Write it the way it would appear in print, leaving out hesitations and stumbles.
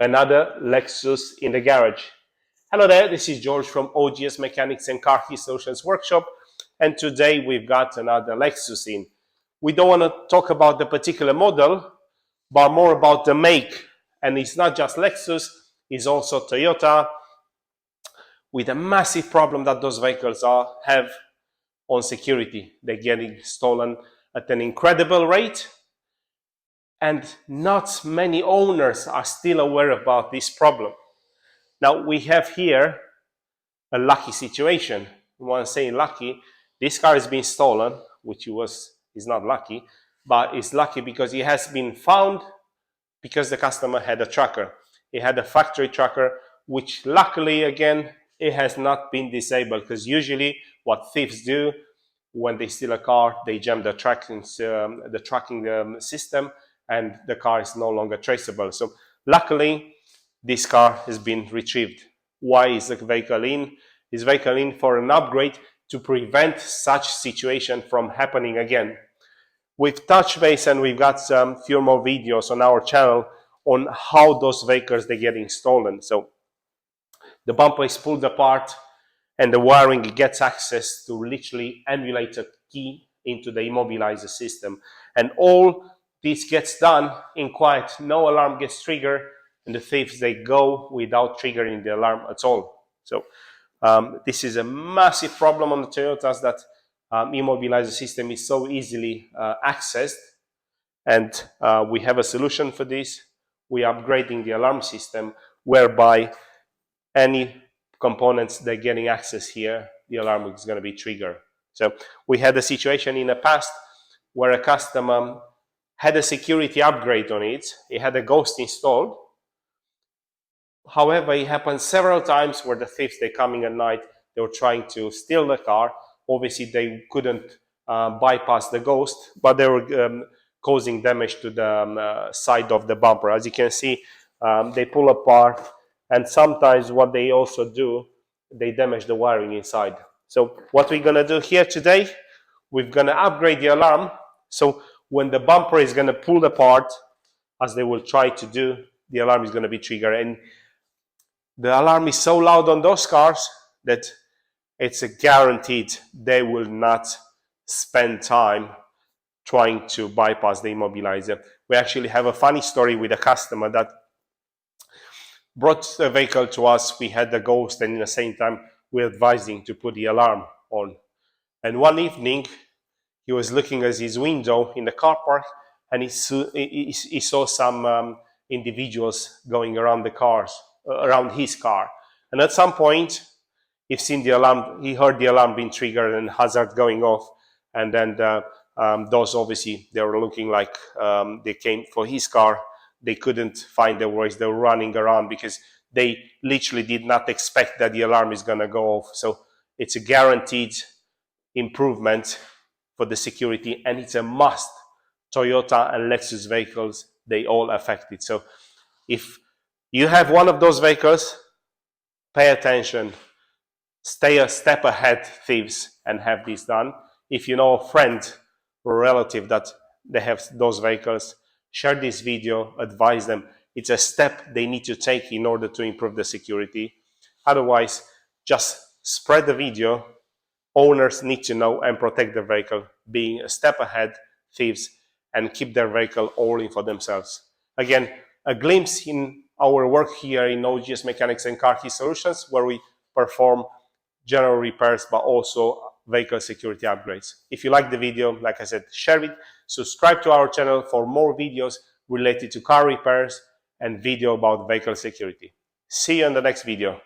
another Lexus in the garage. Hello there, this is George from OGS Mechanics and Car Key Solutions Workshop, and today we've got another Lexus in. We don't want to talk about the particular model, but more about the make. And it's not just Lexus, it's also Toyota, with a massive problem that those vehicles have on security. They're getting stolen at an incredible rate, and not many owners are still aware about this problem. Now, we have here a lucky situation. When I say lucky, this car has been stolen, which is not lucky, but it's lucky because it has been found because the customer had a tracker. He had a factory tracker, which luckily, again, it has not been disabled, because usually what thieves do when they steal a car, they jam the tracking system, and the car is no longer traceable. So luckily, this car has been retrieved. Why is the vehicle in? Is vehicle in for an upgrade to prevent such situation from happening again. We've touched base and we've got some few more videos on our channel on how those vehicles they're getting stolen. So the bumper is pulled apart and the wiring gets access to literally emulate a key into the immobilizer system. And all this gets done in quiet. No alarm gets triggered, and the thieves, they go without triggering the alarm at all. So this is a massive problem on the Toyotas, that immobilizer system is so easily accessed, and we have a solution for this. We are upgrading the alarm system, whereby any components they're getting access here, the alarm is going to be triggered. So we had a situation in the past where a customer had a security upgrade on it. He had a ghost installed. However, it happened several times where the thieves, they coming at night, they were trying to steal the car. Obviously, they couldn't bypass the ghost, but they were causing damage to the side of the bumper. As you can see, they pull apart, and sometimes what they also do, they damage the wiring inside. So what we're going to do here today, we're going to upgrade the alarm. So when the bumper is going to pull apart, as they will try to do, the alarm is going to be triggered. And the alarm is so loud on those cars that it's a guaranteed they will not spend time trying to bypass the immobilizer. We actually have a funny story with a customer that brought the vehicle to us. We had the ghost, and at the same time we advised him to put the alarm on. And one evening he was looking at his window in the car park, and he saw some individuals going around around his car. And at some point he heard the alarm being triggered and hazard going off. And then those, obviously, they were looking like they came for his car. They couldn't find their ways. They were running around because they literally did not expect that the alarm is going to go off. So it's a guaranteed improvement for the security, and it's a must. Toyota and Lexus vehicles, they all affect it. So if you have one of those vehicles, pay attention. Stay a step ahead, thieves, and have this done. If you know a friend or relative that they have those vehicles, share this video, advise them. It's a step they need to take in order to improve the security. Otherwise, just spread the video. Owners need to know and protect their vehicle, being a step ahead, thieves, and keep their vehicle only for themselves. Again, a glimpse in our work here in OGS Mechanics and Car Key Solutions, where we perform general repairs, but also vehicle security upgrades. If you like the video, like I said, share it. Subscribe to our channel for more videos related to car repairs and video about vehicle security. See you in the next video.